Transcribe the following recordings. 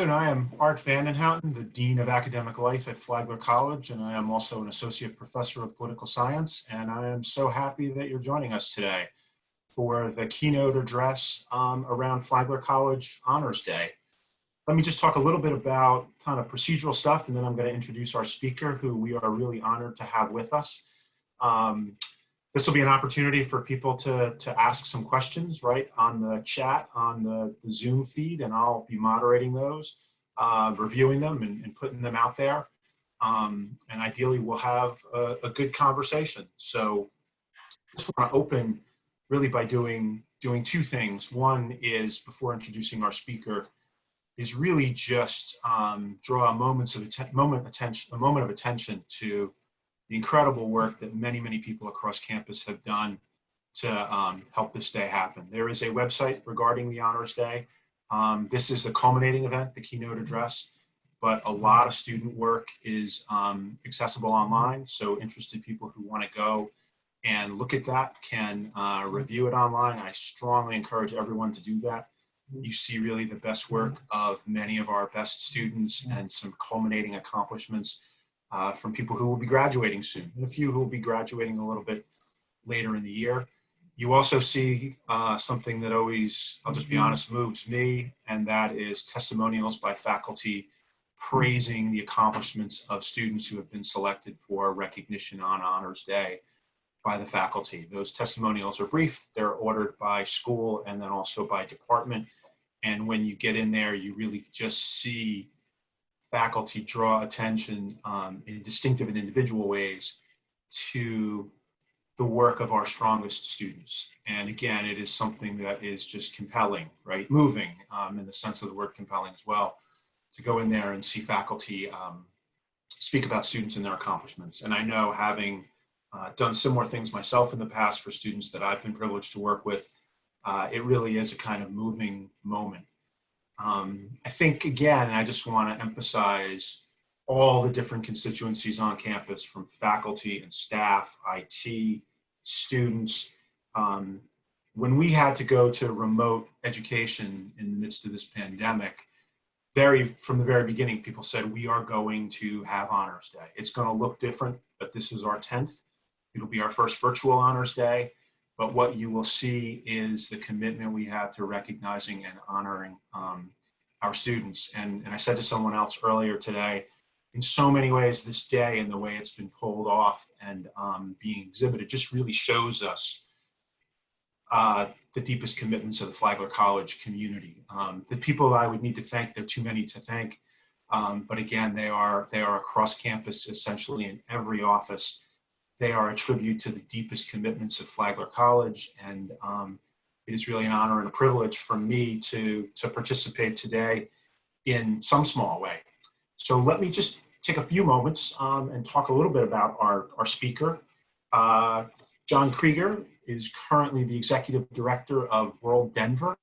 I am Art Vanden Houten, the Dean of Academic Life at Flagler College, and I am also an Associate Professor of Political Science, and I am so happy that you're joining us today for the keynote address around Flagler College Honors Day. Let me just talk a little bit about kind of procedural stuff, and then I'm going to introduce our speaker, who we are really honored to have with us. This will be an opportunity for people to ask some questions right on the chat on the Zoom feed, and I'll be moderating those, reviewing them and putting them out there. And ideally we'll have a good conversation. So I just want to open really by doing two things. One is, before introducing our speaker, is really just draw a moment of attention to the incredible work that many people across campus have done to help this day happen. There is a website regarding the Honors Day. This is the culminating event, the keynote address, but a lot of student work is accessible online. So interested people who want to go and look at that can review it online. I strongly encourage everyone to do that. You see really the best work of many of our best students and some culminating accomplishments from people who will be graduating soon, and a few who will be graduating a little bit later in the year. You also see something that always, I'll just be honest, moves me, and that is testimonials by faculty praising the accomplishments of students who have been selected for recognition on Honors Day by the faculty. Those testimonials are brief, they're ordered by school and then also by department. And when you get in there, you really just see faculty draw attention in distinctive and individual ways to the work of our strongest students. And again, it is something that is just compelling, right? Moving in the sense of the word compelling as well, to go in there and see faculty speak about students and their accomplishments. And I know, having done similar things myself in the past for students that I've been privileged to work with, it really is a kind of moving moment. I think, again, I just want to emphasize all the different constituencies on campus, from faculty and staff, IT, students. When we had to go to remote education in the midst of this pandemic, from the very beginning, people said, we are going to have Honors Day. It's going to look different, but this is our 10th. It'll be our first virtual Honors Day. But what you will see is the commitment we have to recognizing and honoring our students. And I said to someone else earlier today, in so many ways, this day and the way it's been pulled off and being exhibited just really shows us the deepest commitments of the Flagler College community. The people I would need to thank, there are too many to thank, but again, they are across campus, essentially in every office. They are a tribute to the deepest commitments of Flagler College, and it is really an honor and a privilege for me to participate today in some small way. So let me just take a few moments and talk a little bit about our speaker. John Krieger is currently the Executive Director of WorldDenver.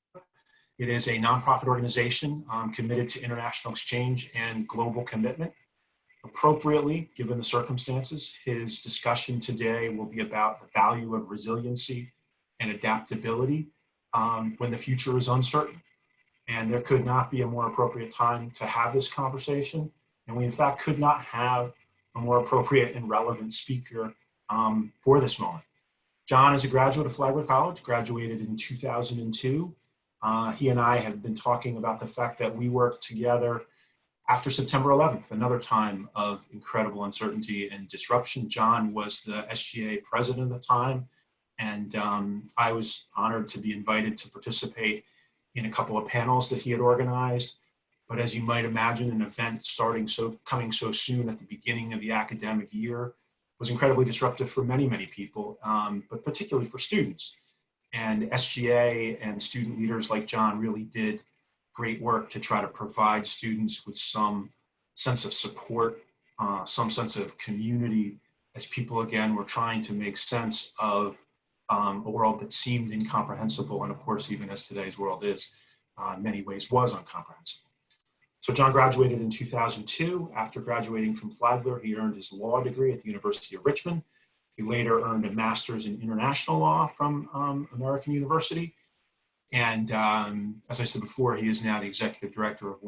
It is a nonprofit organization committed to international exchange and global commitment. Appropriately, given the circumstances, his discussion today will be about the value of resiliency and adaptability when the future is uncertain. And there could not be a more appropriate time to have this conversation. And we, in fact, could not have a more appropriate and relevant speaker for this moment. John is a graduate of Flagler College, graduated in 2002. He and I have been talking about the fact that we worked together after September 11th, another time of incredible uncertainty and disruption. John was the SGA president at the time, and I was honored to be invited to participate in a couple of panels that he had organized. But as you might imagine, an event coming so soon at the beginning of the academic year was incredibly disruptive for many people, but particularly for students. And SGA and student leaders like John really did great work to try to provide students with some sense of support, some sense of community, as people, again, were trying to make sense of a world that seemed incomprehensible, and of course, even as today's world is, in many ways was incomprehensible. So John graduated in 2002. After graduating from Flagler, he earned his law degree at the University of Richmond. He later earned a master's in international law from American University. And as I said before, he is now the executive director of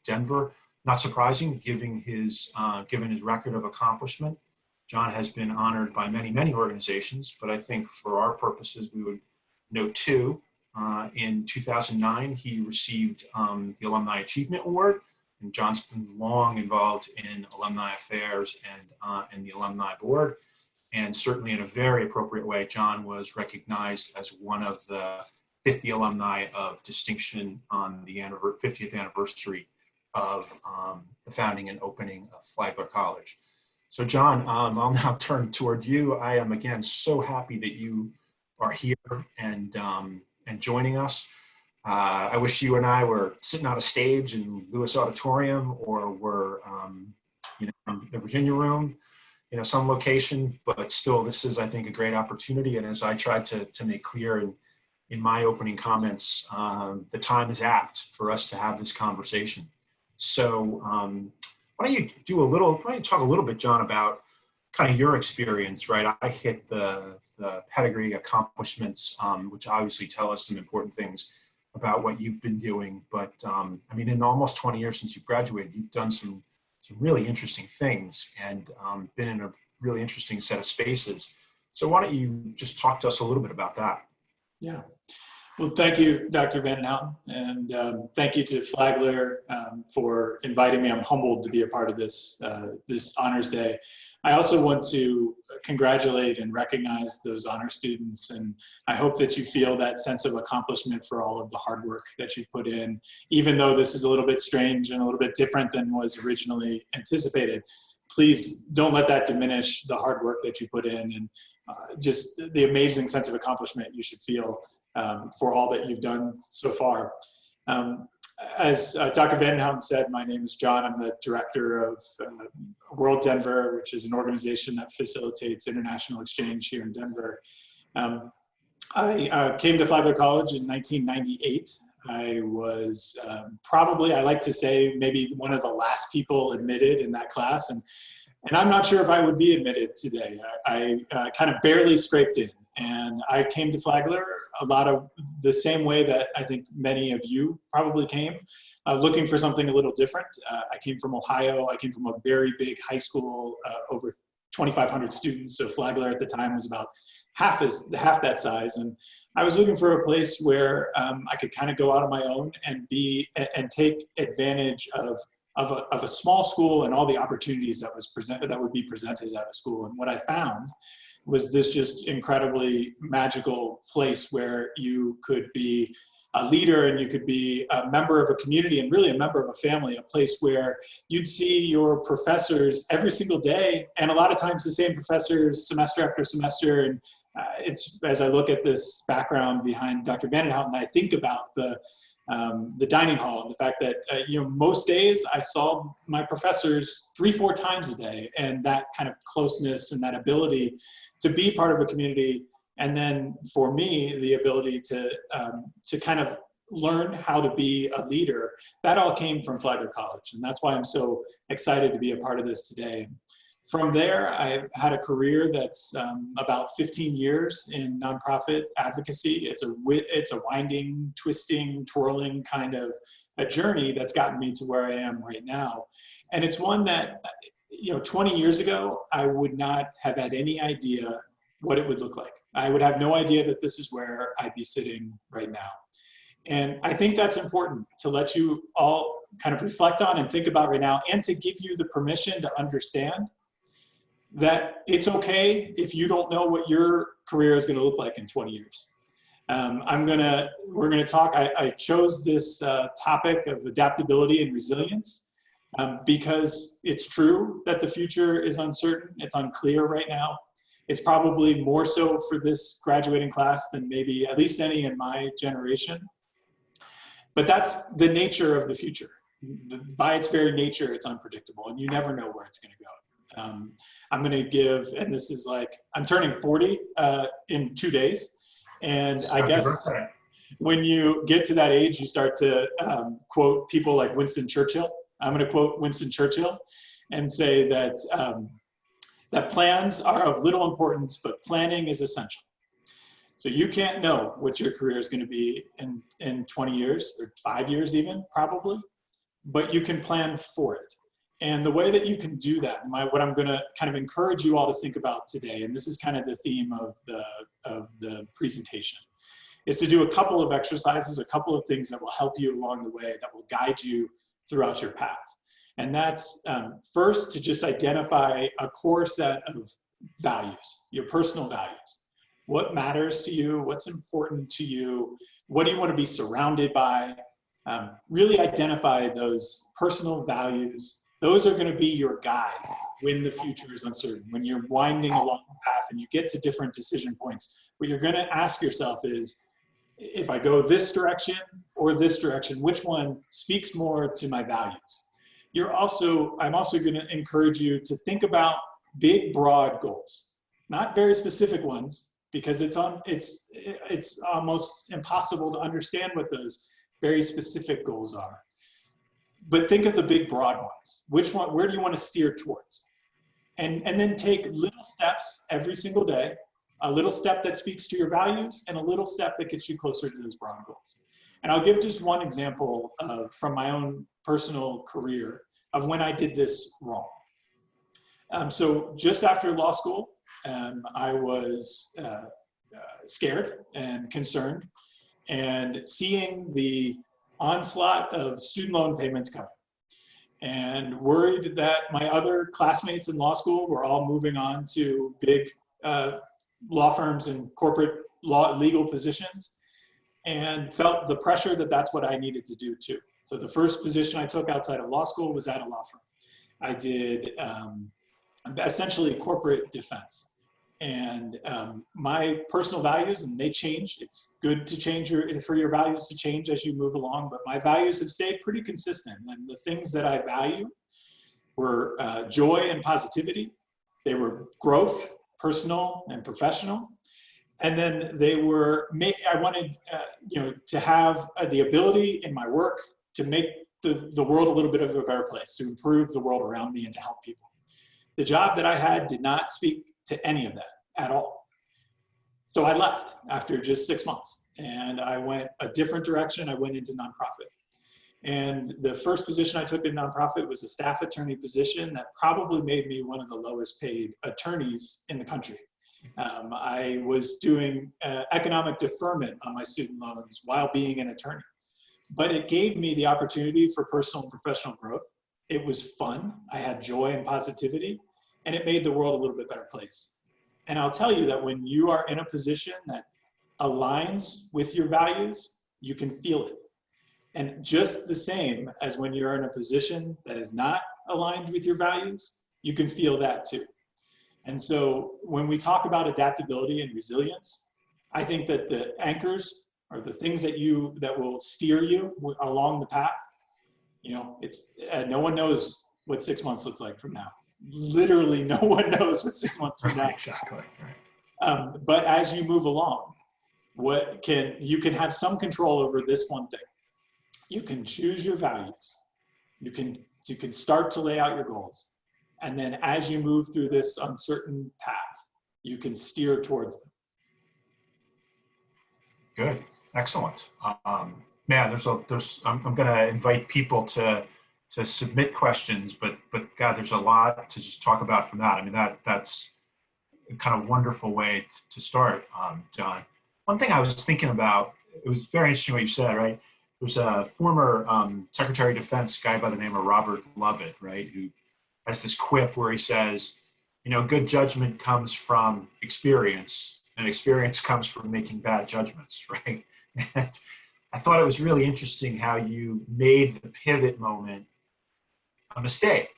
WorldDenver. Not surprising, given his record of accomplishment. John has been honored by many, many organizations, but I think for our purposes, we would note two. In 2009, he received the Alumni Achievement Award, and John's been long involved in alumni affairs and the alumni board. And certainly in a very appropriate way, John was recognized as one of the 50 alumni of distinction on the 50th anniversary of the founding and opening of Flagler College. So John, I'll now turn toward you. I am again so happy that you are here and joining us. I wish you and I were sitting on a stage in Lewis Auditorium, or were in the Virginia Room, some location, but still this is, I think, a great opportunity. And as I tried to make clear in my opening comments, the time is apt for us to have this conversation. So why don't you talk a little bit, John, about kind of your experience, right? I hit the pedigree accomplishments, which obviously tell us some important things about what you've been doing. But I mean, in almost 20 years since you graduated, you've done some really interesting things and been in a really interesting set of spaces. So why don't you just talk to us a little bit about that? Yeah. Well, thank you, Dr. Vanden Houten, and thank you to Flagler for inviting me. I'm humbled to be a part of this Honors Day. I also want to congratulate and recognize those honor students, and I hope that you feel that sense of accomplishment for all of the hard work that you've put in, even though this is a little bit strange and a little bit different than was originally anticipated. Please don't let that diminish the hard work that you put in and just the amazing sense of accomplishment you should feel for all that you've done so far. As Dr. Vanden Houten said, my name is John. I'm the director of WorldDenver, which is an organization that facilitates international exchange here in Denver. I came to Flagler College in 1998. I was probably, I like to say, maybe one of the last people admitted in that class. And I'm not sure if I would be admitted today. I kind of barely scraped in. And I came to Flagler a lot of the same way that I think many of you probably came, looking for something a little different. I came from Ohio. I came from a very big high school, over 2,500 students. So Flagler at the time was about half that size. And I was looking for a place where I could kind of go out on my own and take advantage of a small school and all the opportunities that would be presented at a school. And what I found was this just incredibly magical place where you could be a leader and you could be a member of a community and really a member of a family, a place where you'd see your professors every single day, and a lot of times the same professors semester after semester. And it's, as I look at this background behind Dr. Vanden Houten, I think about the dining hall and the fact that, most days I saw my professors 3-4 times a day, and that kind of closeness and that ability to be part of a community. And then for me, the ability to kind of learn how to be a leader, that all came from Flagler College. And that's why I'm so excited to be a part of this today. From there, I've had a career that's about 15 years in nonprofit advocacy. It's a winding, twisting, twirling kind of a journey that's gotten me to where I am right now. And it's one that, 20 years ago, I would not have had any idea what it would look like. I would have no idea that this is where I'd be sitting right now. And I think that's important to let you all kind of reflect on and think about right now, and to give you the permission to understand that it's okay if you don't know what your career is going to look like in 20 years. We're gonna talk. I chose this topic of adaptability and resilience because it's true that the future is uncertain. It's unclear right now. It's probably more so for this graduating class than maybe at least any in my generation. But that's the nature of the future. By its very nature, it's unpredictable, and you never know where it's going to go. I'm going to give, and this is like, I'm turning 40 in 2 days. And I guess when you get to that age, you start to quote people like Winston Churchill. I'm going to quote Winston Churchill and say that, that plans are of little importance, but planning is essential. So you can't know what your career is going to be in 20 years or 5 years even, probably. but you can plan for it. And the way that you can do that, what I'm going to kind of encourage you all to think about today, and this is kind of the theme of the presentation, is to do a couple of exercises, a couple of things that will help you along the way, that will guide you throughout your path. And that's first, to just identify a core set of values, your personal values. What matters to you? What's important to you? What do you want to be surrounded by? Really identify those personal values. Those are going to be your guide when the future is uncertain, when you're winding along the path and you get to different decision points. What you're going to ask yourself is, if I go this direction or this direction, which one speaks more to my values? I'm also going to encourage you to think about big, broad goals, not very specific ones, because it's almost impossible to understand what those very specific goals are. But think of the big, broad ones. Where do you want to steer towards? And then take little steps every single day, a little step that speaks to your values and a little step that gets you closer to those broad goals. And I'll give just one example from my own personal career of when I did this wrong. So just after law school, I was scared and concerned, and seeing the onslaught of student loan payments coming, and worried that my other classmates in law school were all moving on to big law firms and corporate legal positions, and felt the pressure that that's what I needed to do too. So the first position I took outside of law school was at a law firm. I did essentially corporate defense. And my personal values, and they change. It's good to change for your values to change as you move along, but my values have stayed pretty consistent. And the things that I value were joy and positivity. They were growth, personal and professional. And then they were, I wanted to have the ability in my work to make the world a little bit of a better place, to improve the world around me and to help people. The job that I had did not speak to any of that at all. So I left after just 6 months, and I went a different direction. I went into nonprofit. And the first position I took in nonprofit was a staff attorney position that probably made me one of the lowest paid attorneys in the country. I was doing economic deferment on my student loans while being an attorney. But it gave me the opportunity for personal and professional growth. It was fun. I had joy and positivity, and it made the world a little bit better place. And I'll tell you that when you are in a position that aligns with your values, you can feel it. And just the same as when you're in a position that is not aligned with your values, you can feel that too. And so when we talk about adaptability and resilience, I think that the anchors are the things that will steer you along the path. It's no one knows what 6 months looks like from now. Literally no one knows what 6 months from now. Exactly. Right. But as you move along, you can have some control over this one thing. You can choose your values. You can start to lay out your goals. And then as you move through this uncertain path, you can steer towards them. Good. Excellent. Man, I'm going to invite people to submit questions, but God, there's a lot to just talk about from that. I mean, that's a kind of wonderful way to start, John. One thing I was thinking about, it was very interesting what you said, right? There's a former Secretary of Defense guy by the name of Robert Lovett, right, who has this quip where he says, good judgment comes from experience, and experience comes from making bad judgments, right? And I thought it was really interesting how you made the pivot moment a mistake,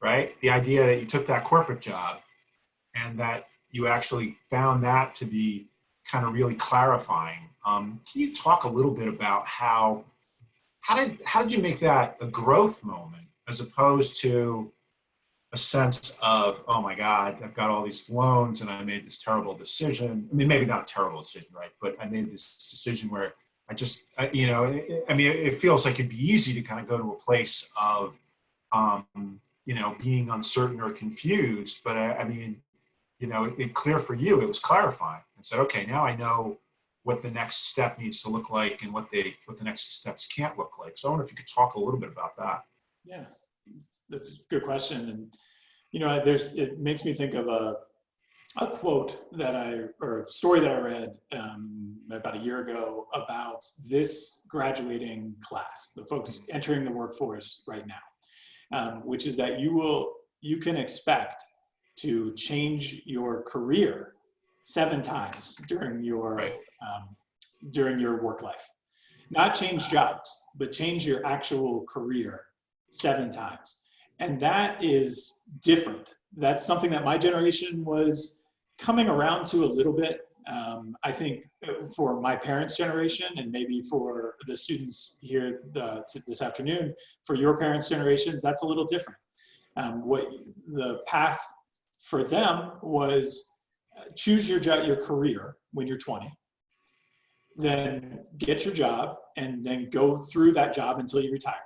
right? The idea that you took that corporate job and that you actually found that to be kind of really clarifying. Can you talk a little bit about how did you make that a growth moment as opposed to a sense of, oh my God, I've got all these loans and I made this terrible decision. I mean, maybe not a terrible decision, right? But I made this decision where it feels like it'd be easy to kind of go to a place of, being uncertain or confused. But it clear for you, it was clarifying. And said, okay, now I know what the next step needs to look like and what the next steps can't look like. So I wonder if you could talk a little bit about that. Yeah, that's a good question. And, it makes me think of a quote or a story that I read about a year ago about this graduating class, the folks entering the workforce right now, which is that you can expect to change your career 7 times during your work life. Not change jobs, but change your actual career 7 times. And that is different. That's something that my generation was coming around to a little bit. I think for my parents' generation, and maybe for the students here this afternoon, for your parents' generations, that's a little different. What the path for them was choose your career when you're 20, then get your job, and then go through that job until you retire.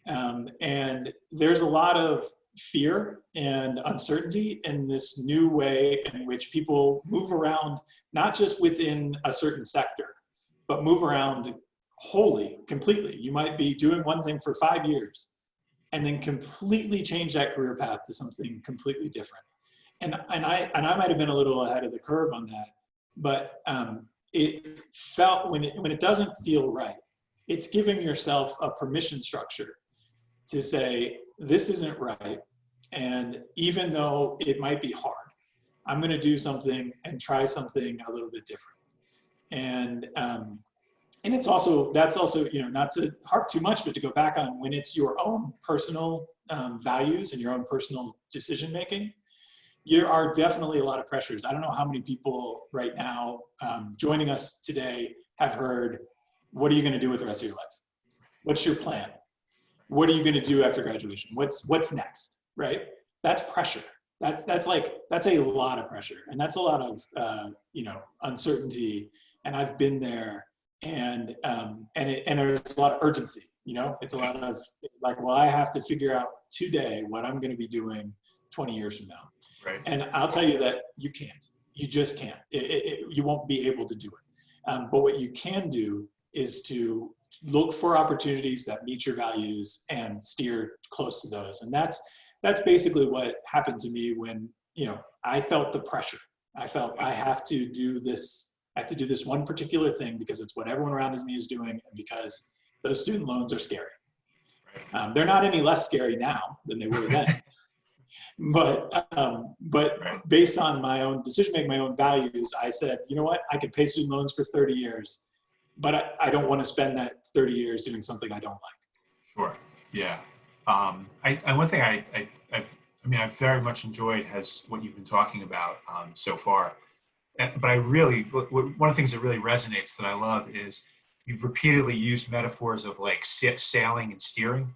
And there's a lot of fear and uncertainty in this new way in which people move around, not just within a certain sector, but move around completely. You might be doing one thing for 5 years and then completely change that career path to something completely different. And I might have been a little ahead of the curve on that, but it felt, when it doesn't feel right, it's giving yourself a permission structure to say, this isn't right. And even though it might be hard, I'm going to do something and try something a little bit different. And that's also, not to harp too much, but to go back on when it's your own personal values and your own personal decision making, there are definitely a lot of pressures. I don't know how many people right now joining us today have heard, what are you going to do with the rest of your life? What's your plan? What are you going to do after graduation? What's next, right? That's pressure. That's a lot of pressure, and that's a lot of uncertainty. And I've been there, and there's a lot of urgency. It's a lot of like, well, I have to figure out today what I'm going to be doing 20 years from now. Right. And I'll tell you that you can't. You just can't. You won't be able to do it. But what you can do is to look for opportunities that meet your values and steer close to those. And that's basically what happened to me when, I felt the pressure. I felt I have to do this. I have to do this one particular thing because it's what everyone around me is doing, and because those student loans are scary. They're not any less scary now than they were then. But based on my own decision making, my own values, I said, you know what? I could pay student loans for 30 years, but I don't want to spend that 30 years doing something I don't like. Sure. Yeah. One thing I've very much enjoyed what you've been talking about so far. But one of the things that really resonates that I love is you've repeatedly used metaphors of like sailing and steering,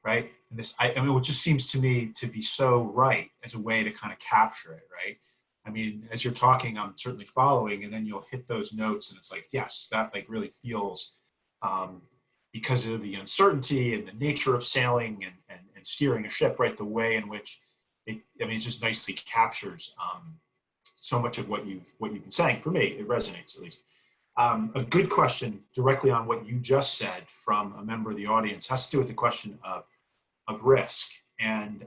right? And it just seems to me to be so right as a way to kind of capture it, right? I mean, as you're talking, I'm certainly following, and then you'll hit those notes, and it's like, yes, that like really feels, because of the uncertainty and the nature of sailing and steering a ship, right? The way in which it just nicely captures so much of what you've been saying. For me, it resonates at least. A good question directly on what you just said from a member of the audience has to do with the question of risk. And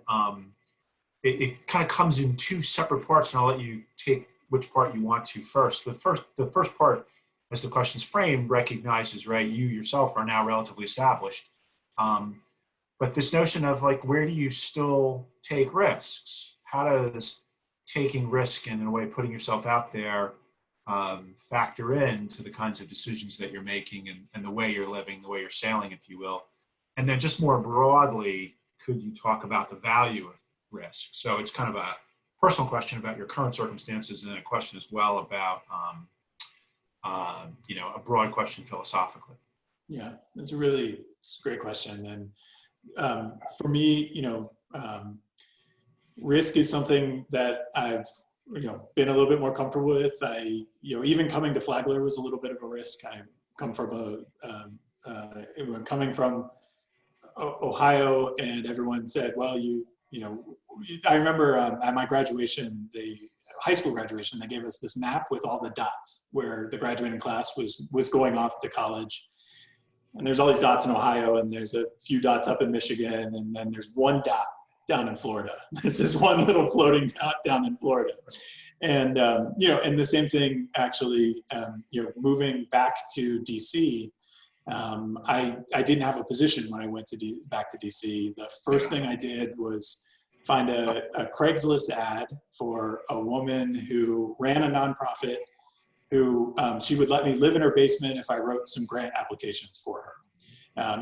it kind of comes in 2 separate parts, and I'll let you take which part you want to first. The first part, as the question's framed, recognizes, right, you yourself are now relatively established. But this notion of like, where do you still take risks? How does taking risk and in a way putting yourself out there factor into the kinds of decisions that you're making and the way you're living, the way you're sailing, if you will? And then just more broadly, could you talk about the value of risk? So it's kind of a personal question about your current circumstances, and then a question as well about, a broad question philosophically. Yeah, it's a great question. And for me, risk is something that I've, been a little bit more comfortable with. Even coming to Flagler was a little bit of a risk. I come from coming from Ohio, and everyone said, well, I remember at my graduation, high school graduation, they gave us this map with all the dots where the graduating class was going off to college. And there's all these dots in Ohio, and there's a few dots up in Michigan, and then there's one dot down in Florida. There's this one little floating dot down in Florida. And, and the same thing actually, moving back to DC, I didn't have a position when I went back to DC. The first thing I did was find a Craigslist ad for a woman who ran a nonprofit who she would let me live in her basement if I wrote some grant applications for her.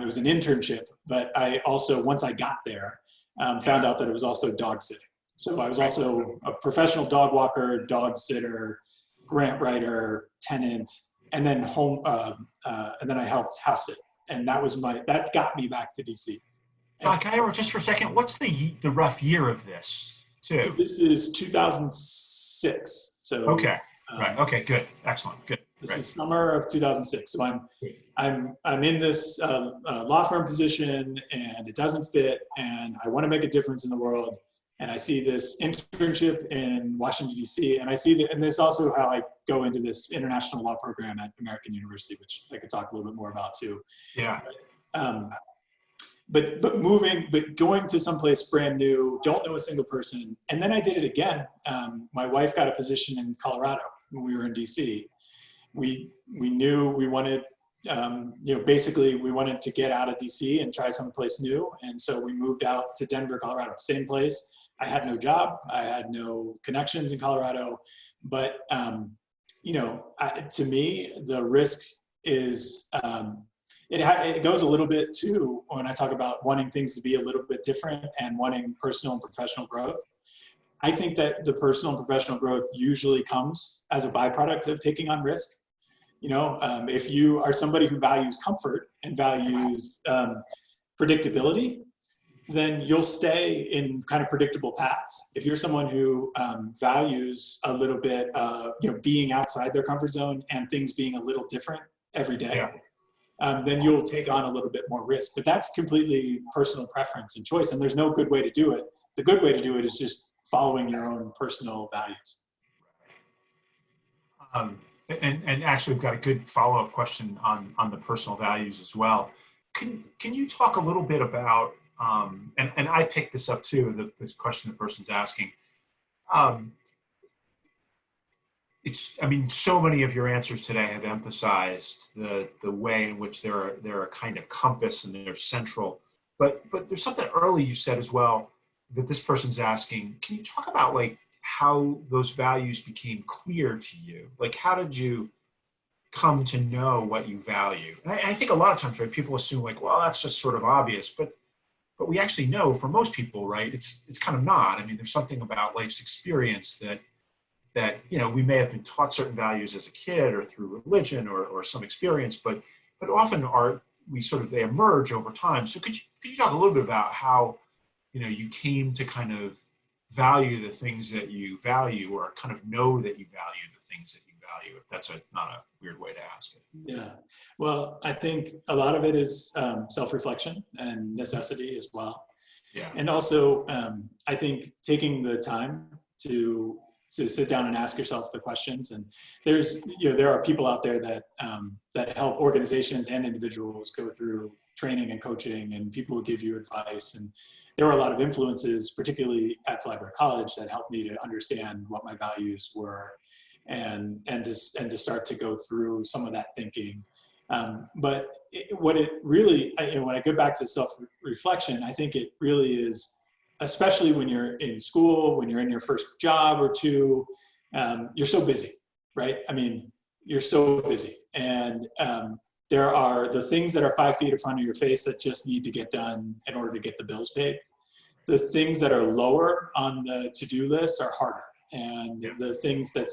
It was an internship, but I also, once I got there, found out that it was also dog sitting. So I was also a professional dog walker, dog sitter, grant writer, tenant, and then and then I helped house sit. And that got me back to DC. Can I interrupt just for a second? What's the rough year of this, too? So this is 2006. So okay. Right. Okay. Good. Excellent. Good. This is summer of 2006. So I'm in this law firm position, and it doesn't fit, and I want to make a difference in the world. And I see this internship in Washington D.C. and I see that, and this is also how I go into this international law program at American University, which I could talk a little bit more about too. Yeah. But going to someplace brand new, don't know a single person, and then I did it again. My wife got a position in Colorado when we were in DC. We knew we wanted, basically we wanted to get out of DC and try someplace new, and so we moved out to Denver, Colorado. Same place. I had no job. I had no connections in Colorado, but to me, the risk is. It goes a little bit too when I talk about wanting things to be a little bit different and wanting personal and professional growth. I think that the personal and professional growth usually comes as a byproduct of taking on risk. If you are somebody who values comfort and values predictability, then you'll stay in kind of predictable paths. If you're someone who values a little bit, being outside their comfort zone and things being a little different every day, then you'll take on a little bit more risk. But that's completely personal preference and choice, and there's no good way to do it. The good way to do it is just following your own personal values. And actually, we've got a good follow-up question on the personal values as well. Can you talk a little bit about, and I picked this up too, the question the person's asking. So many of your answers today have emphasized the way in which they're a kind of compass and they're central. But there's something early you said as well that this person's asking. Can you talk about how those values became clear to you? How did you come to know what you value? And I think a lot of times, right, people assume that's just sort of obvious, but we actually know for most people, right, it's kind of not. There's something about life's experience that we may have been taught certain values as a kid or through religion or some experience, but often they emerge over time. So could you talk a little bit about how, you came to kind of value the things that you value, or kind of know that you value the things that you value, if that's not a weird way to ask it? Yeah, well, I think a lot of it is self-reflection and necessity as well. Yeah. And also, I think taking the time to sit down and ask yourself the questions. And there are people out there that help organizations and individuals go through training and coaching, and people who give you advice. And there were a lot of influences, particularly at Flagler College, that helped me to understand what my values were and to start to go through some of that thinking. But when I go back to self-reflection, I think it really is, especially when you're in school, when you're in your first job or two, you're so busy, right? You're so busy. And there are the things that are 5 feet in front of your face that just need to get done in order to get the bills paid. The things that are lower on the to-do list are harder. And the things that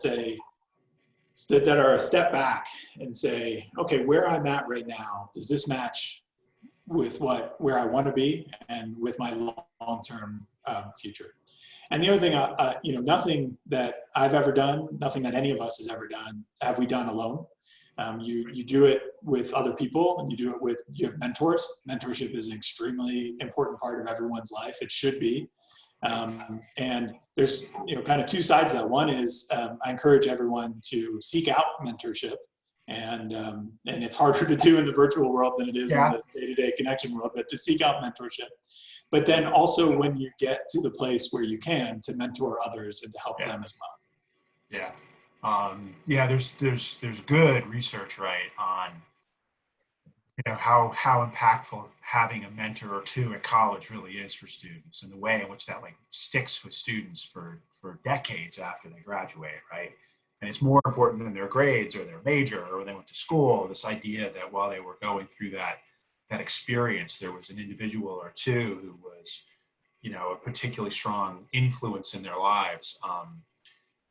are a step back and say, okay, where I'm at right now, does this match with where I want to be and with my long-term future? And the other thing, nothing that I've ever done, nothing that any of us has ever done, have we done alone. You do it with other people, and you have mentors. Mentorship is an extremely important part of everyone's life. It should be. And there's kind of two sides to that. One is I encourage everyone to seek out mentorship, and it's harder to do in the virtual world than it is in the day-to-day connection world, but to seek out mentorship. But then also when you get to the place where you can, to mentor others and to help them as well. There's good research, right, on how impactful having a mentor or two at college really is for students, and the way in which that sticks with students for decades after they graduate, right? And it's more important than their grades or their major or when they went to school. This idea that while they were going through that experience, there was an individual or two who was, a particularly strong influence in their lives.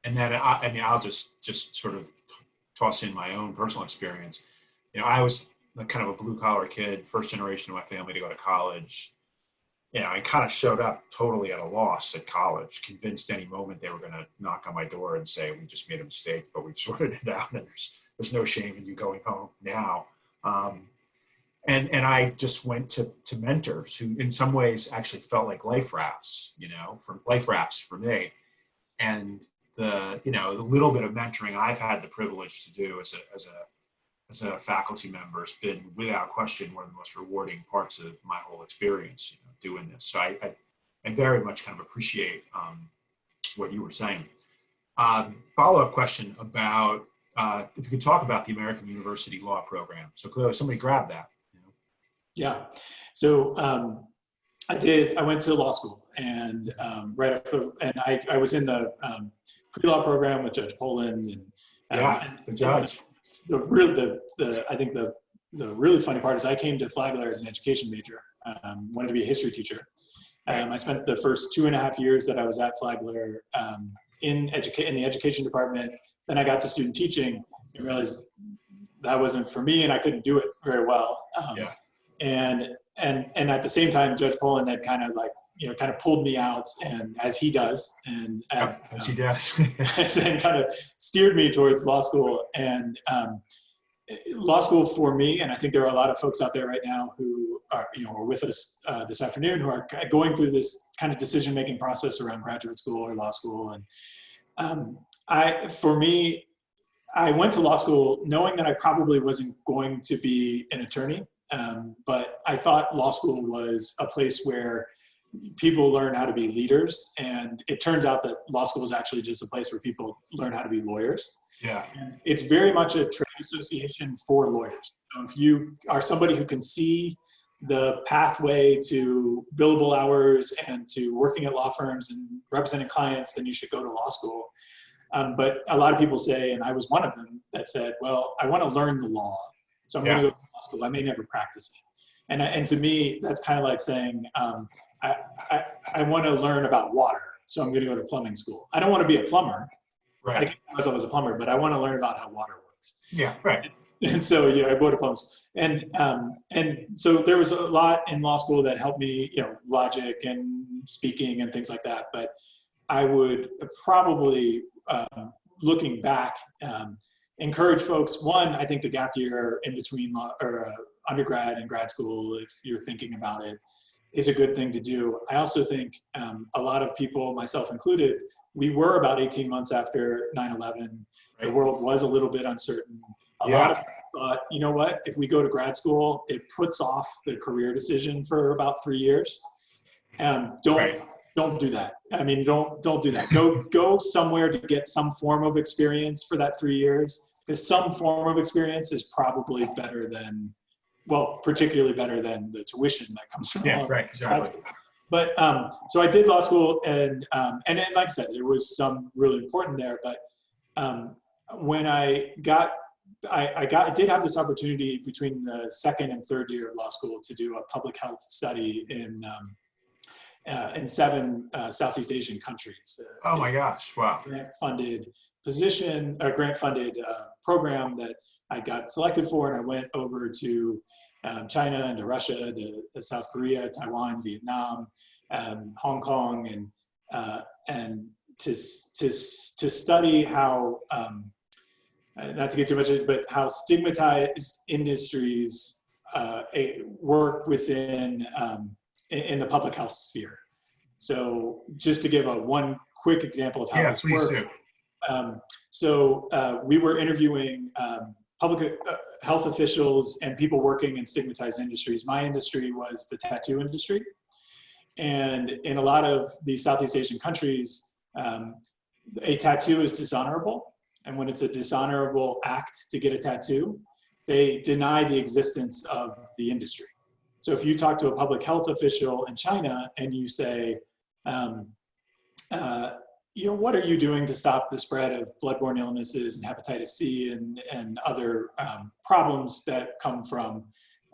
And then I'll just sort of toss in my own personal experience. I was kind of a blue collar kid, first generation of my family to go to college. I kind of showed up totally at a loss at college, convinced any moment they were going to knock on my door and say, we just made a mistake, but we've sorted it out, and there's no shame in you going home now. And I just went to mentors who in some ways actually felt like life rafts, for me. And the little bit of mentoring I've had the privilege to do as a faculty member has been without question one of the most rewarding parts of my whole experience, doing this. So I very much kind of appreciate what you were saying. Follow-up question about if you could talk about the American University Law Program. So clearly somebody grabbed that. Yeah. So I went to law school, and right after, and I was in the pre-law program with Judge Poland, and the judge. I think the really funny part is I came to Flagler as an education major, wanted to be a history teacher. I spent the first 2.5 years that I was at Flagler in the education department. Then I got to student teaching and realized that wasn't for me, and I couldn't do it very well. And at the same time, Judge Poland had kind of pulled me out, and as he does, and as he does, and kind of steered me towards law school. And law school for me, and I think there are a lot of folks out there right now who are with us this afternoon who are going through this kind of decision-making process around graduate school or law school. And I went to law school knowing that I probably wasn't going to be an attorney. But I thought law school was a place where people learn how to be leaders, and it turns out that law school is actually just a place where people learn how to be lawyers. And it's very much a trade association for lawyers. So if you are somebody who can see the pathway to billable hours and to working at law firms and representing clients, then you should go to law school. But a lot of people say, and I was one of them, that said, well, I want to learn the law, so I'm going to go to law school. I may never practice it. And to me, that's kind of like saying, I want to learn about water, so I'm going to go to plumbing school. I don't want to be a plumber. Right. I can myself as a plumber, but I want to learn about how water works. Yeah, right. And so, I go to plumbing school. And so there was a lot in law school that helped me, logic and speaking and things like that. But I would probably, looking back, encourage folks. One, I think the gap year in between undergrad and grad school, if you're thinking about it, is a good thing to do. I also think a lot of people, myself included, we were about 18 months after 9/11. The world was a little bit uncertain. A lot of people thought, you know what, if we go to grad school, it puts off the career decision for about 3 years. Don't do that. I mean, don't do that. Go somewhere to get some form of experience for that 3 years, because some form of experience is probably better than, particularly better than the tuition that comes from. Yeah, right, exactly. But so I did law school, and then, like I said, there was some really important there. But when I did have this opportunity between the second and third year of law school to do a public health study in 7 Southeast Asian countries. Oh my gosh! Wow. Grant-funded program that I got selected for, and I went over to China and to Russia, to South Korea, Taiwan, Vietnam, Hong Kong, and to study how, not to get too much, but how stigmatized industries work within in the public health sphere. So just to give one quick example of how Yeah, this please worked. do. We were interviewing public health officials and people working in stigmatized industries. My industry was the tattoo industry. And in a lot of the Southeast Asian countries, a tattoo is dishonorable. And when it's a dishonorable act to get a tattoo, they deny the existence of the industry. So if you talk to a public health official in China and you say, what are you doing to stop the spread of bloodborne illnesses and hepatitis C and other problems that come from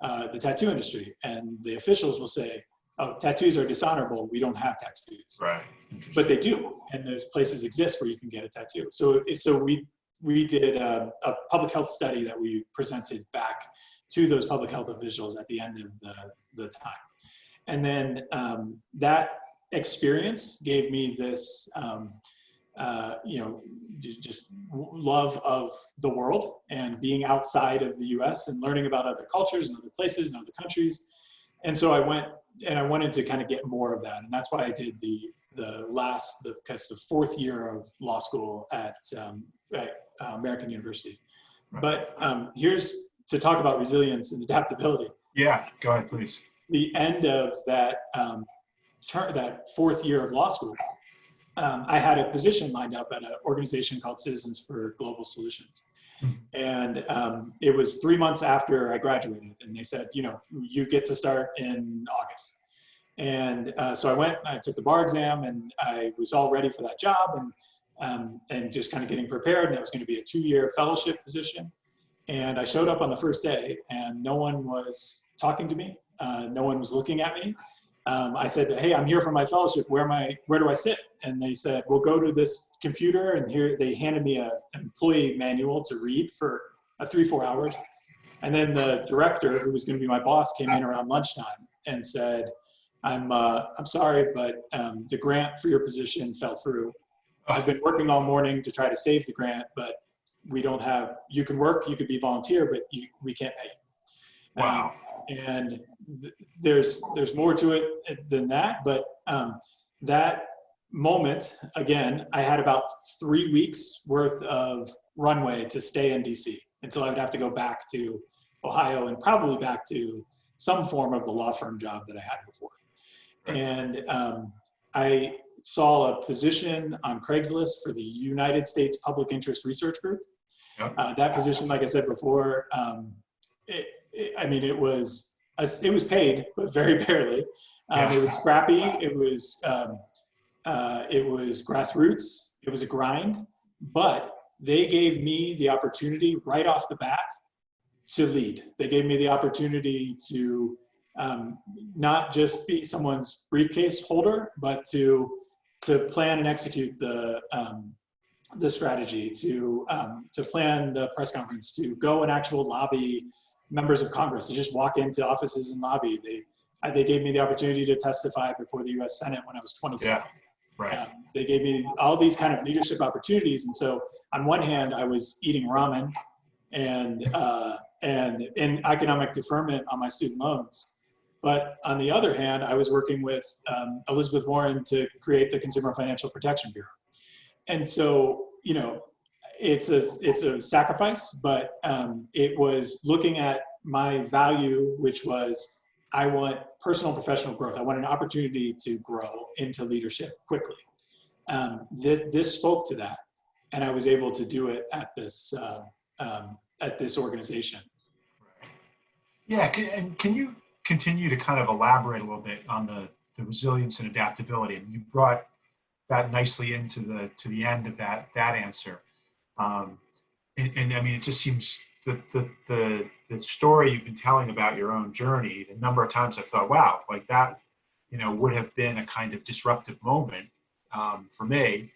the tattoo industry? And the officials will say, oh, tattoos are dishonorable. We don't have tattoos. Right. But they do. And those places exist where you can get a tattoo. So we did a public health study that we presented back to those public health officials at the end of the time. And then that experience gave me this, just love of the world and being outside of the US and learning about other cultures and other places and other countries. And so I wanted to kind of get more of that. And that's why I did the fourth year of law school at American University. But here's to talk about resilience and adaptability. Yeah, go ahead, please. The end of that fourth year of law school, I had a position lined up at an organization called Citizens for Global Solutions. And it was 3 months after I graduated, and they said, you get to start in August. And so I went, I took the bar exam, and I was all ready for that job, and just kind of getting prepared. And that was going to be a 2-year fellowship position. And I showed up on the first day, and no one was talking to me. No one was looking at me. I said, hey, I'm here for my fellowship. Where do I sit? And they said, well, go to this computer. And here they handed me an employee manual to read for 3-4 hours. And then the director, who was going to be my boss, came in around lunchtime and said, I'm sorry, but the grant for your position fell through. I've been working all morning to try to save the grant, but you can work, you could be volunteer, but we can't pay you. Wow. And there's more to it than that, but that moment, again, I had about 3 weeks worth of runway to stay in DC until I would have to go back to Ohio and probably back to some form of the law firm job that I had before. And I saw a position on Craigslist for the United States Public Interest Research Group. Yep. That position, like I said before, it was paid, but very barely. It was scrappy. It was grassroots. It was a grind, but they gave me the opportunity right off the bat to lead. They gave me the opportunity to not just be someone's briefcase holder, but to plan and execute the strategy, to plan the press conference, to go and actual lobby members of Congress, to just walk into offices and lobby. They gave me the opportunity to testify before the U.S. Senate when I was 27. Yeah, right. They gave me all these kind of leadership opportunities, and so on one hand, I was eating ramen and in economic deferment on my student loans. But on the other hand, I was working with Elizabeth Warren to create the Consumer Financial Protection Bureau. And so, it's a sacrifice, but it was looking at my value, which was I want personal and professional growth. I want an opportunity to grow into leadership quickly. This spoke to that, and I was able to do it at this organization. Yeah, and can you continue to kind of elaborate a little bit on the resilience and adaptability? And you brought that nicely into the end of that answer. And I mean, it just seems the story you've been telling about your own journey, the number of times I thought, wow, like that, would have been a kind of disruptive moment for me.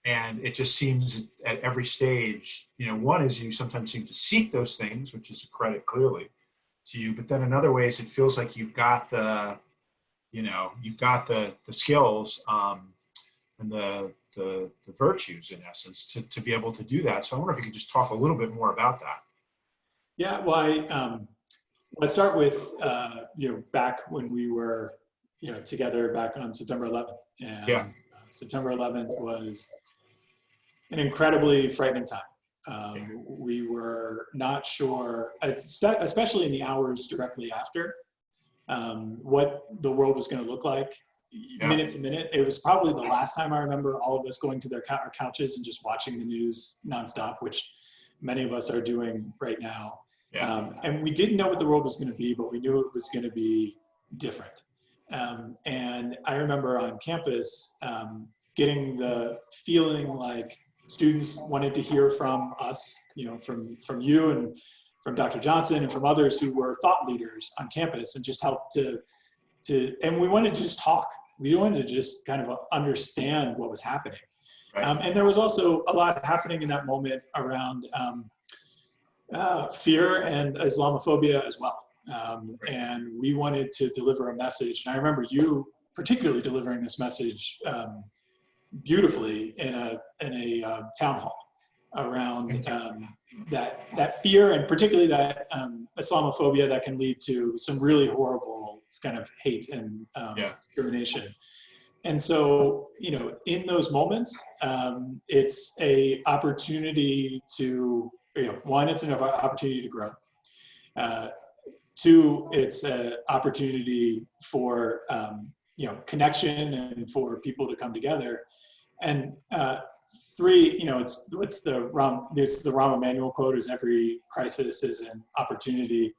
And it just seems at every stage, one is you sometimes seem to seek those things, which is a credit clearly to you, but then in other ways, it feels like you've got the skills and the virtues, in essence, to be able to do that. So I wonder if you could just talk a little bit more about that. Yeah, well, let's start with, back when we were together back on September 11th. And Yeah. September 11th was an incredibly frightening time. We were not sure, especially in the hours directly after, what the world was going to look like minute to minute. It was probably the last time I remember all of us going to our couches and just watching the news nonstop, which many of us are doing right now. And we didn't know what the world was going to be, but we knew it was going to be different. And I remember on campus getting the feeling like students wanted to hear from us, from you and from Dr. Johnson and from others who were thought leaders on campus, and just help and we wanted to just talk. We wanted to just kind of understand what was happening. And there was also a lot happening in that moment around fear and Islamophobia as well. And we wanted to deliver a message. And I remember you particularly delivering this message beautifully in a town hall around that fear, and particularly that Islamophobia that can lead to some really horrible kind of hate and discrimination. And so, in those moments, it's a opportunity to, one, it's an opportunity to grow. Two, it's an opportunity for, connection and for people to come together. And three, it's the Rahm Emanuel quote: "Is every crisis is an opportunity."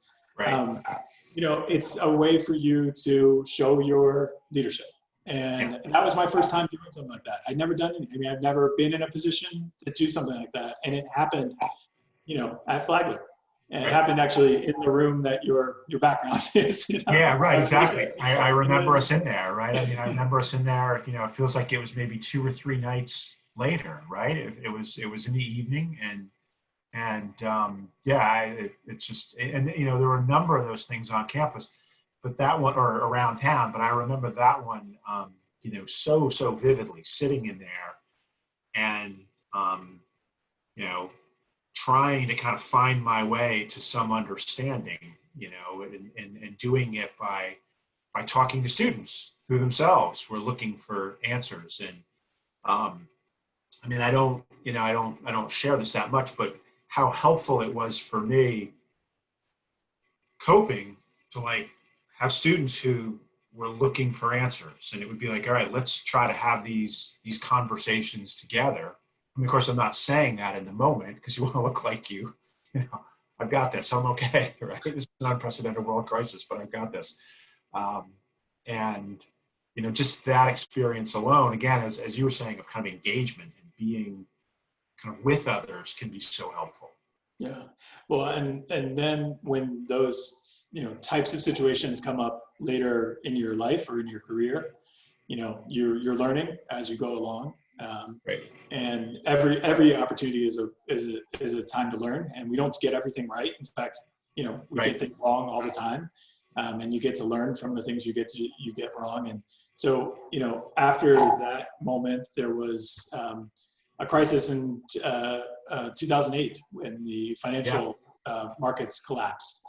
It's a way for you to show your leadership. And that was my first time doing something like that. I'd never done anything. I mean, I've never been in a position to do something like that. And it happened, at Flagler. And it happened actually in the room that your background is. Yeah, right, exactly. I remember us in there, right? I mean, I remember us in there, it feels like it was maybe 2 or 3 nights later, right? It was in the evening, it's just, and there were a number of those things on campus, but that one, or around town, but I remember that one, so vividly, sitting in there and, trying to kind of find my way to some understanding, and doing it by talking to students who themselves were looking for answers. And, I don't share this that much, but how helpful it was for me coping to have students who were looking for answers. And it would be like, all right, let's try to have these conversations together. I mean, of course, I'm not saying that in the moment because you want to look like I've got this, I'm okay, right? This is an unprecedented world crisis, but I've got this. Just that experience alone, again, as you were saying, of kind of engagement and being kind of with others can be so helpful. Yeah. Well, and then when those, types of situations come up later in your life or in your career, you're learning as you go along. And every opportunity is a time to learn, and we don't get everything right. In fact, we get things wrong all the time, and you get to learn from the things you get wrong. And so, after that moment, there was a crisis in 2008 when the financial markets collapsed,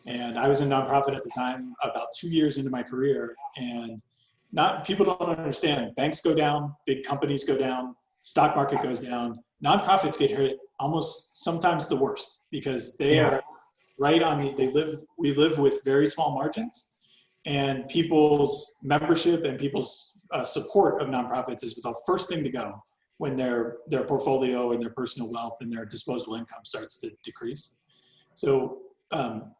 and I was in nonprofit at the time, about 2 years into my career, and people don't understand. Banks go down, big companies go down, stock market goes down. Nonprofits get hit almost sometimes the worst because they are right on we live with very small margins, and people's membership and people's support of nonprofits is the first thing to go when their portfolio and their personal wealth and their disposable income starts to decrease. So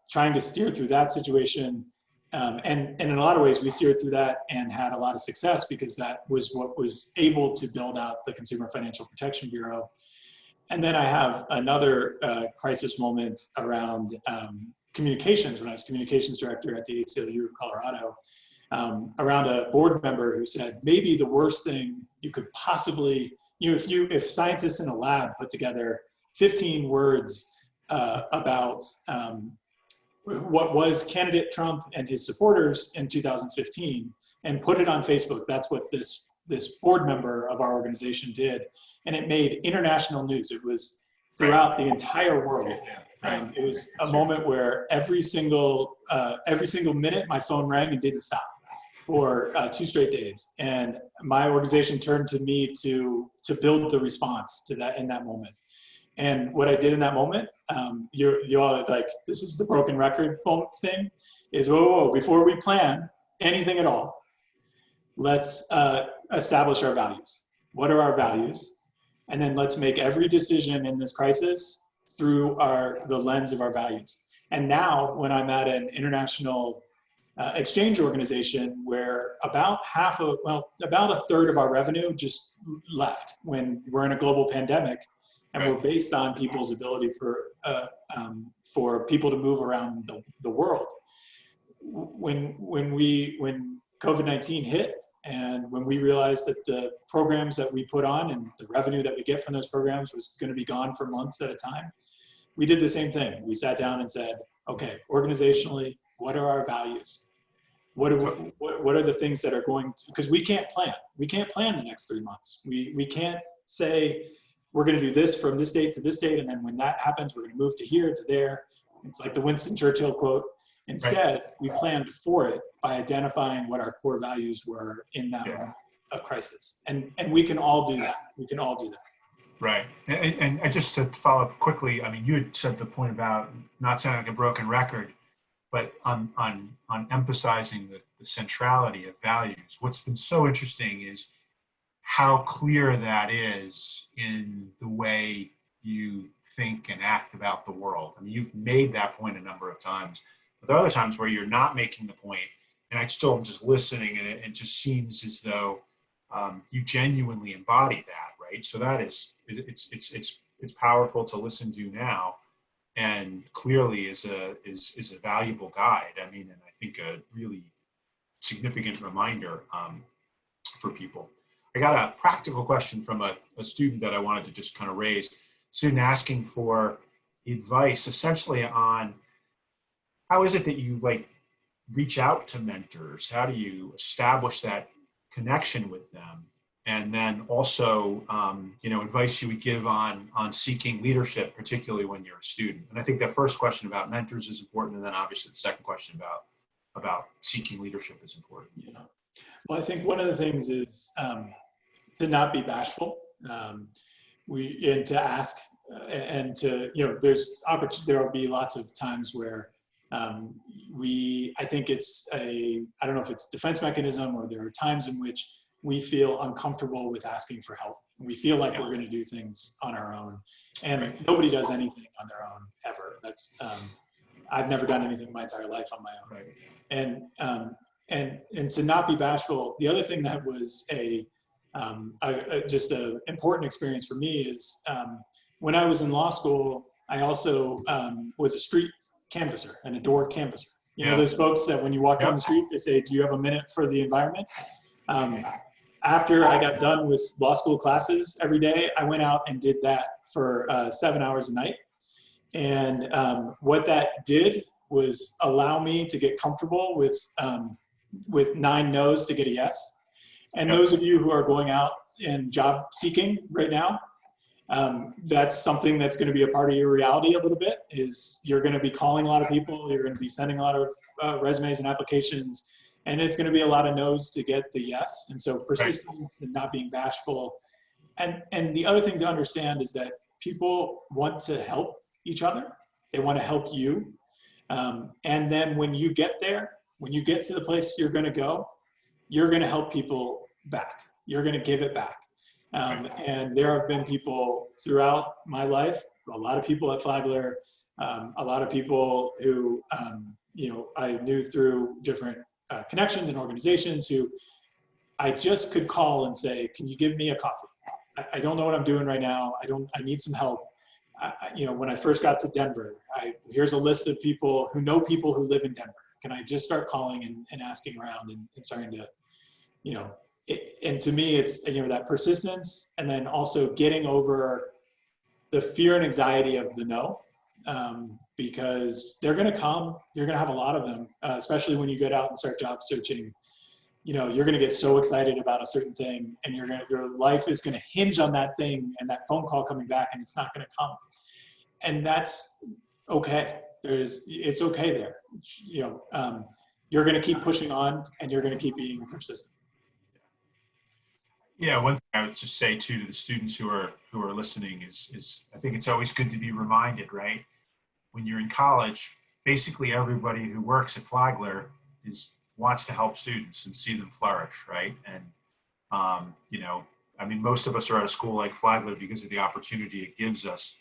trying to steer through that situation, and in a lot of ways, we steered through that and had a lot of success because that was what was able to build out the Consumer Financial Protection Bureau. And then I have another crisis moment around communications when I was communications director at the ACLU of Colorado, around a board member who said, maybe the worst thing you could possibly, if scientists in a lab put together 15 words about what was candidate Trump and his supporters in 2015 and put it on Facebook. That's what this board member of our organization did. And it made international news. It was throughout the entire world. It was a moment where every single minute my phone rang and didn't stop. for 2 straight days. And my organization turned to me to build the response to that in that moment. And what I did in that moment, you all like, this is the broken record thing, is whoa, before we plan anything at all, let's establish our values. What are our values? And then let's make every decision in this crisis through the lens of our values. And now when I'm at an international exchange organization where about a third of our revenue just left when we're in a global pandemic, and we're based on people's ability for people to move around the world. When COVID-19 hit, and when we realized that the programs that we put on and the revenue that we get from those programs was going to be gone for months at a time, we did the same thing. We sat down and said, okay, organizationally, what are our values? What are the things that are going to, because we can't plan. We can't plan the next 3 months. We can't say, we're going to do this from this date to this date, and then when that happens, we're going to move to here, to there. It's like the Winston Churchill quote. Instead, we planned for it by identifying what our core values were in that moment of crisis. And we can all do that. We can all do that. Right. And just to follow up quickly, I mean, you had said the point about not sounding like a broken record, but on emphasizing the centrality of values. What's been so interesting is how clear that is in the way you think and act about the world. I mean, you've made that point a number of times, but there are other times where you're not making the point, and I still am just listening, and it just seems as though you genuinely embody that, right? So that is, it's powerful to listen to now, and clearly is a valuable guide. I mean, and I think a really significant reminder for people. I got a practical question from a student that I wanted to just kind of raise. Student asking for advice essentially on how is it that you reach out to mentors? How do you establish that connection with them? And then also, advice you would give on seeking leadership, particularly when you're a student. And I think that first question about mentors is important. And then obviously the second question about seeking leadership is important. Yeah. Well, I think one of the things is to not be bashful, and to ask, and to, there will be lots of times where I think it's I don't know if it's a defense mechanism, or there are times in which we feel uncomfortable with asking for help. We feel like we're going to do things on our own, and nobody does anything on their own ever. That's I've never done anything my entire life on my own. Right. And to not be bashful. The other thing that was just an important experience for me is when I was in law school, I also was a street canvasser and a door canvasser. You know, those folks that when you walk down the street, they say, do you have a minute for the environment? After I got done with law school classes every day, I went out and did that for 7 hours a night. And what that did was allow me to get comfortable with 9 no's to get a yes. And those of you who are going out and job seeking right now, that's something that's going to be a part of your reality a little bit, is you're going to be calling a lot of people, you're going to be sending a lot of resumes and applications, and it's going to be a lot of no's to get the yes. And so persistence and not being bashful. And the other thing to understand is that people want to help each other. They want to help you. And then when you get there, when you get to the place you're going to go, you're going to help people back. You're going to give it back. And there have been people throughout my life, a lot of people at Flagler, a lot of people who, I knew through different connections and organizations, who I just could call and say, can you give me a coffee? I don't know what I'm doing right now. I need some help. When I first got to Denver, here's a list of people who know people who live in Denver. Can I just start calling and asking around and starting to, and to me, it's, that persistence, and then also getting over the fear and anxiety of the no, because they're going to come. You're going to have a lot of them, especially when you get out and start job searching. You're going to get so excited about a certain thing, and your life is going to hinge on that thing and that phone call coming back, and it's not going to come. And that's okay. It's okay there. you're going to keep pushing on and you're going to keep being persistent. Yeah, one thing I would just say too to the students who are listening is I think it's always good to be reminded, right? When you're in college, basically everybody who works at Flagler wants to help students and see them flourish, right? And you know, I mean, most of us are at a school like Flagler because of the opportunity it gives us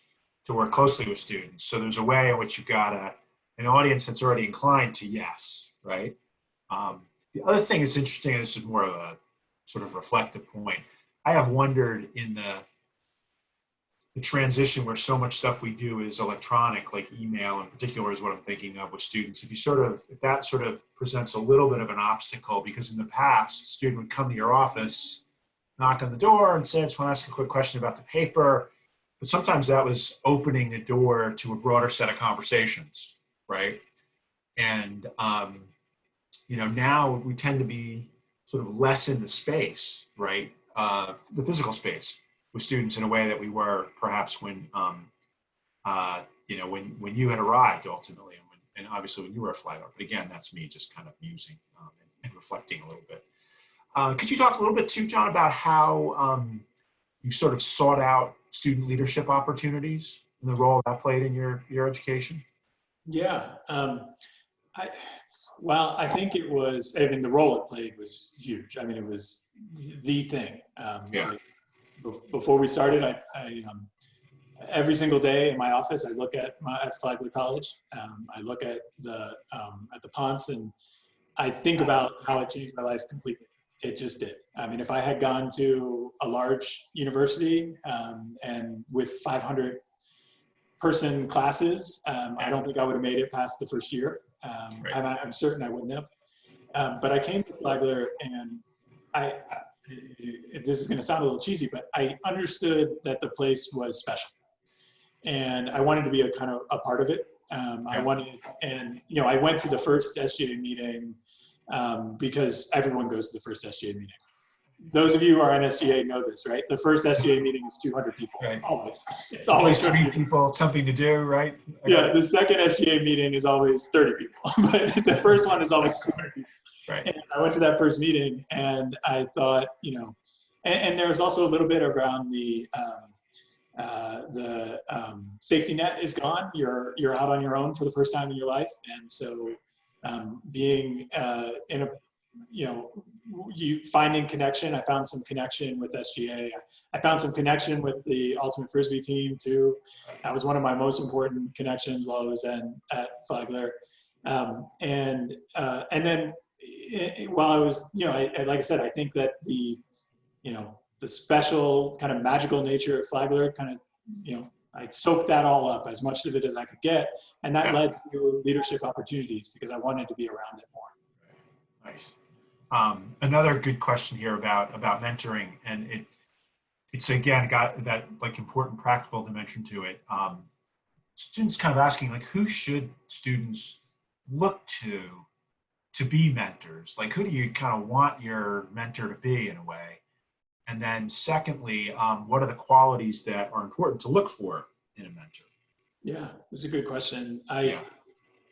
to work closely with students. So there's a way in which you've got an audience that's already inclined to yes, right? The other thing that's interesting, and this is more of a sort of reflective point, I have wondered in the transition where so much stuff we do is electronic, like email in particular is what I'm thinking of with students. If that sort of presents a little bit of an obstacle, because in the past, a student would come to your office, knock on the door and say, I just want to ask a quick question about the paper. But sometimes that was opening the door to a broader set of conversations, right? And, you know, now we tend to be sort of less in the space, right? The physical space with students in a way that we were perhaps when, you know, when you had arrived ultimately, and obviously when you were a Flagler. But again, that's me just kind of musing and reflecting a little bit. Could you talk a little bit too, John, about how you sort of sought out student leadership opportunities and the role that played in your education? Yeah. Well, I think it was, I mean, the role it played was huge. I mean, it was the thing. Yeah. Before we started, I every single day in my office, I look at Flagler College. I look at the Ponce, and I think about how it changed my life completely. It just did. I mean, if I had gone to a large university and with 500 person classes, I don't think I would have made it past the first year. Right. I'm certain I wouldn't have. But I came to Flagler, and this is going to sound a little cheesy, but I understood that the place was special, and I wanted to be a kind of a part of it. I wanted, and you know, I went to the first SGA meeting because everyone goes to the first SGA meeting. Those of you who are on SGA know this, right? The first SGA meeting is 200 people, Right. always. It's always 3 people, something to do, right? Yeah, the second SGA meeting is always 30 people, but the first one is always 200 people. Right. And I went to that first meeting, and I thought, you know, and there was also a little bit around the safety net is gone. You're out on your own for the first time in your life, and so being in a, you know, you finding connection. I found some connection with SGA. I found some connection with the Ultimate Frisbee team too. That was one of my most important connections while I was at Flagler. And then while I was, you know, like I said, I think that the special kind of magical nature of Flagler kind of, you know, I soaked that all up, as much of it as I could get. And that led to leadership opportunities because I wanted to be around it more. Nice. Another good question here about mentoring, and it's again got that like important practical dimension to it. Students kind of asking, like, who should students look to be mentors? Like, who do you kind of want your mentor to be in a way? And then secondly, what are the qualities that are important to look for in a mentor? Yeah, that's a good question.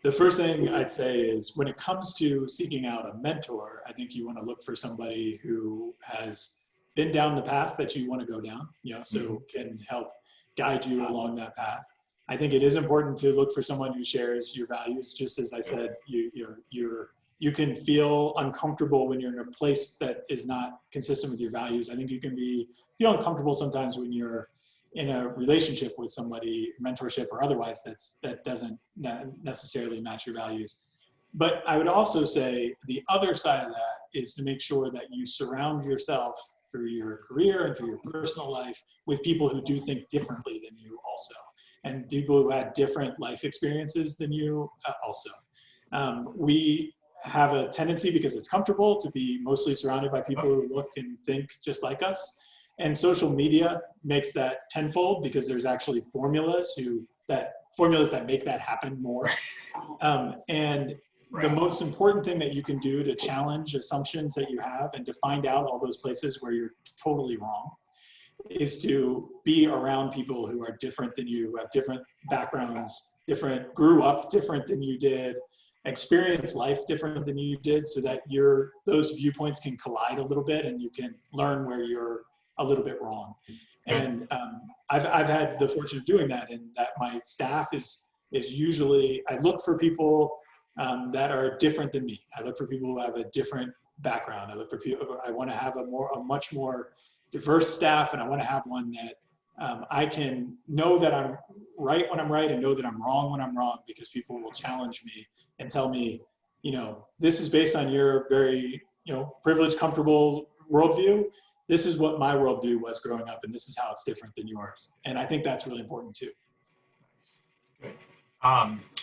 The first thing I'd say is when it comes to seeking out a mentor, I think you want to look for somebody who has been down the path that you want to go down, you know, so can help guide you along that path. I think it is important to look for someone who shares your values. Just as I said, you can feel uncomfortable when you're in a place that is not consistent with your values. I think you can feel uncomfortable sometimes when you're in a relationship with somebody, mentorship or otherwise, that doesn't necessarily match your values. But I would also say the other side of that is to make sure that you surround yourself through your career and through your personal life with people who do think differently than you also, and people who had different life experiences than you also. We have a tendency, because it's comfortable, to be mostly surrounded by people who look and think just like us. And social media makes that tenfold, because there's actually formulas that make that happen more. And the most important thing that you can do to challenge assumptions that you have and to find out all those places where you're totally wrong is to be around people who are different than you, who have different backgrounds, grew up different than you did, experience life different than you did, so that those viewpoints can collide a little bit and you can learn where you're a little bit wrong. And I've had the fortune of doing that, and that my staff is usually, I look for people that are different than me. I look for people who have a different background. I look for people, I want to have a much more diverse staff, and I want to have one that I can know that I'm right when I'm right and know that I'm wrong when I'm wrong, because people will challenge me and tell me, this is based on your very, privileged, comfortable worldview. This is what my worldview was growing up, and this is how it's different than yours. And I think that's really important too. Good.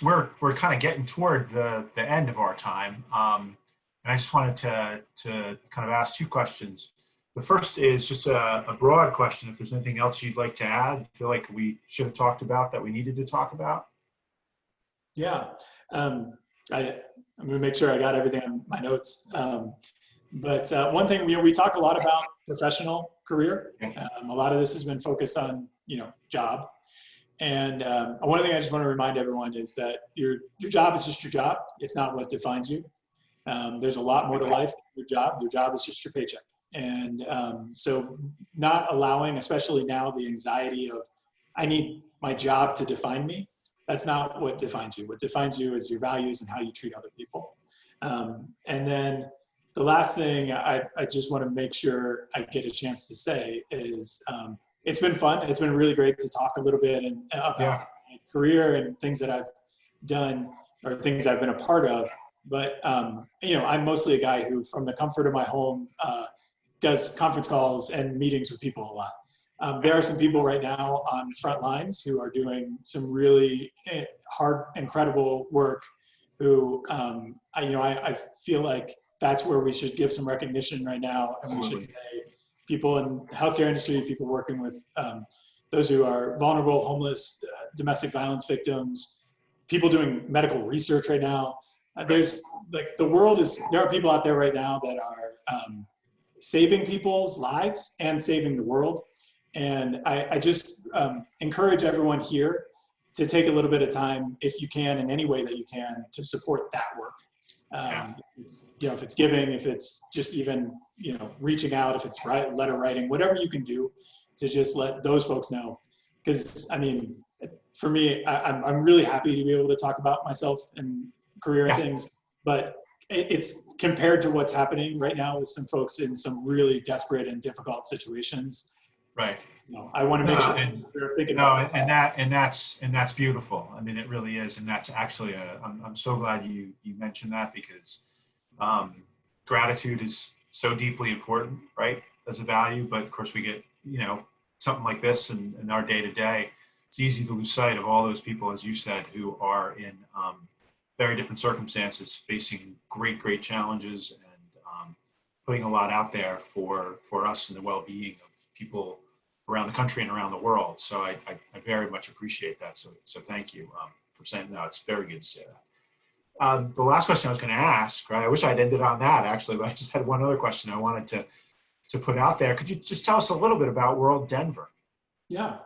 We're kind of getting toward the end of our time. And I just wanted to kind of ask two questions. The first is just a broad question. If there's anything else you'd like to add, feel like we should have talked about that we needed to talk about? Yeah, I'm going to make sure I got everything on my notes. But one thing, we talk a lot about professional career. A lot of this has been focused on, job. And one thing I just want to remind everyone is that your job is just your job. It's not what defines you. There's a lot more to life than your job. Your job is just your paycheck. And so not allowing, especially now, the anxiety of, I need my job to define me. That's not what defines you. What defines you is your values and how you treat other people. And then the last thing I just want to make sure I get a chance to say is, it's been fun. It's been really great to talk a little bit about my career and things that I've done or things I've been a part of. But, I'm mostly a guy who, from the comfort of my home, does conference calls and meetings with people a lot. There are some people right now on front lines who are doing some really hard, incredible work who, I feel like that's where we should give some recognition right now. And we should say people in the healthcare industry, people working with those who are vulnerable, homeless, domestic violence victims, people doing medical research right now. There's there are people out there right now that are saving people's lives and saving the world. And I just encourage everyone here to take a little bit of time, if you can, in any way that you can, to support that work. If it's giving, if it's just even, reaching out, if it's letter writing, whatever you can do to just let those folks know. Because, for me, I'm really happy to be able to talk about myself and career and things, but it's compared to what's happening right now with some folks in some really desperate and difficult situations. Right. I want to make sure they're thinking about that. And that's beautiful. It really is. And that's actually I'm so glad you mentioned that, because gratitude is so deeply important, right, as a value. But of course we get, something like this in our day to day, it's easy to lose sight of all those people, as you said, who are in very different circumstances, facing great challenges, and putting a lot out there for us and the well-being of people around the country and around the world. So I very much appreciate that. So thank you for saying that. It's very good to say that. The last question I was going to ask, right? I wish I'd ended on that actually, but I just had one other question I wanted to put out there. Could you just tell us a little bit about WorldDenver? Yeah.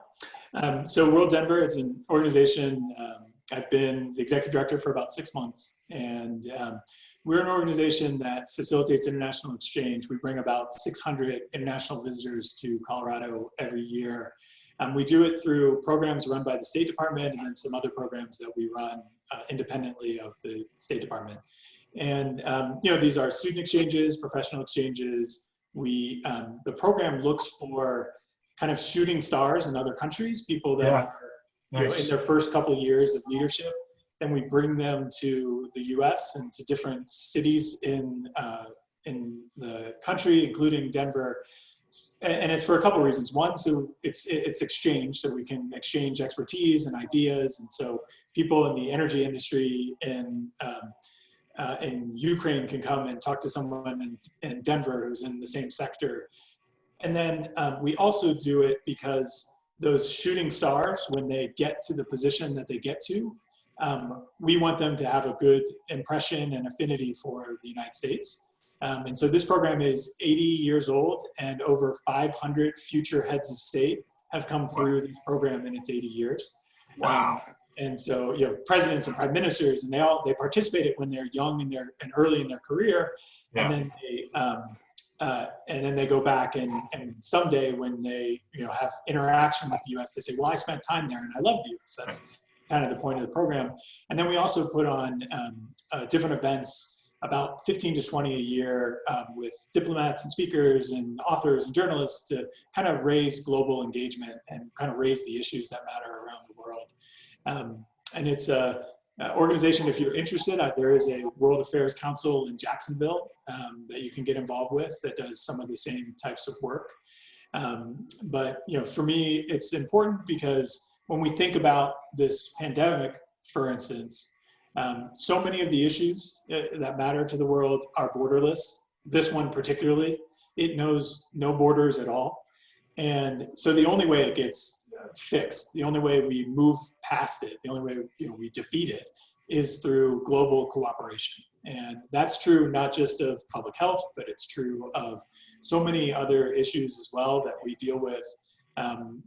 So WorldDenver is an organization. I've been the executive director for about 6 months, and we're an organization that facilitates international exchange. We bring about 600 international visitors to Colorado every year. We do it through programs run by the State Department, and then some other programs that we run independently of the State Department. And these are student exchanges, professional exchanges. The program looks for kind of shooting stars in other countries, people that are in their first couple of years of leadership. Then we bring them to the U.S. and to different cities in the country, including Denver. And it's for a couple of reasons. One, so it's exchange, so we can exchange expertise and ideas. And so people in the energy industry in Ukraine can come and talk to someone in Denver who's in the same sector. And then we also do it because those shooting stars, when they get to the position that they get to, we want them to have a good impression and affinity for the United States. And so this program is 80 years old, and over 500 future heads of state have come through this program in its 80 years. Wow. And so, presidents and prime ministers, and they participate when they're young and early in their career, Yeah. and then they go back and someday when they have interaction with the U.S., they say, well, I spent time there and I love the U.S. That's kind of the point of the program. And then we also put on different events, about 15 to 20 a year, with diplomats and speakers and authors and journalists to kind of raise global engagement and kind of raise the issues that matter around the world. And it's a organization, if you're interested, there is a World Affairs Council in Jacksonville that you can get involved with that does some of the same types of work. But for me, it's important because when we think about this pandemic, for instance, so many of the issues that matter to the world are borderless. This one particularly, it knows no borders at all. And so the only way it gets fixed, the only way we move past it, the only way we defeat it is through global cooperation. And that's true not just of public health, but it's true of so many other issues as well that we deal with,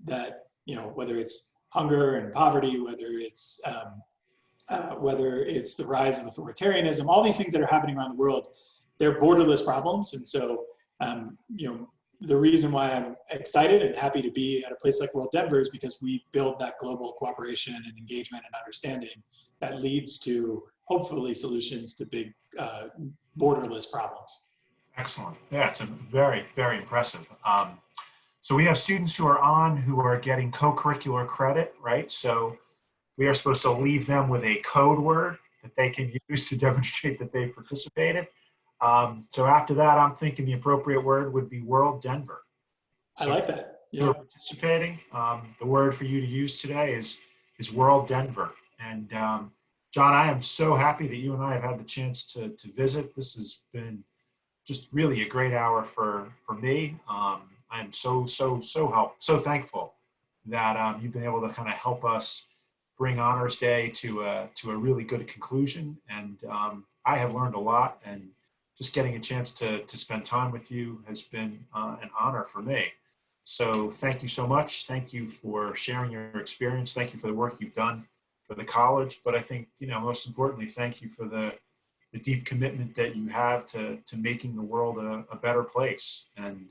that, whether it's hunger and poverty, whether it's the rise of authoritarianism, all these things that are happening around the world, they're borderless problems. And so, the reason why I'm excited and happy to be at a place like WorldDenver is because we build that global cooperation and engagement and understanding that leads to hopefully solutions to big borderless problems. Excellent. Yeah, it's very, very impressive. So we have students who are getting co-curricular credit, right? So we are supposed to leave them with a code word that they can use to demonstrate that they participated. So after that, I'm thinking the appropriate word would be WorldDenver. So I like that. Yeah. You're participating. The word for you to use today is WorldDenver. And John, I am so happy that you and I have had the chance to visit. This has been just really a great hour for me. I am so thankful that you've been able to kind of help us bring Honors Day to a really good conclusion. And I have learned a lot, and just getting a chance to spend time with you has been an honor for me. So thank you so much. Thank you for sharing your experience. Thank you for the work you've done for the college. But I think, most importantly, thank you for the deep commitment that you have to making the world a better place. And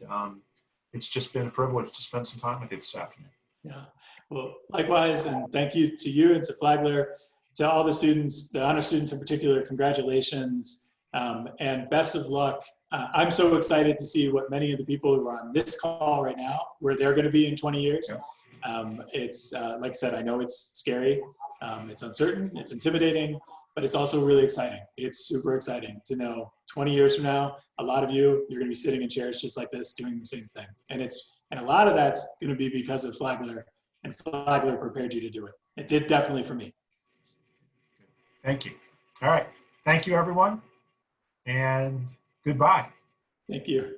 it's just been a privilege to spend some time with you this afternoon. Yeah, well, likewise, and thank you to you and to Flagler, to all the students, the honor students in particular, congratulations, and best of luck. I'm so excited to see what many of the people who are on this call right now, where they're going to be in 20 years. Yeah. It's, like I said, I know it's scary, it's uncertain, it's intimidating, but it's also really exciting. It's super exciting to know 20 years from now, a lot of you're going to be sitting in chairs just like this doing the same thing. And a lot of that's going to be because of Flagler, and Flagler prepared you to do it. It did definitely for me. Thank you. All right. Thank you, everyone. And goodbye. Thank you.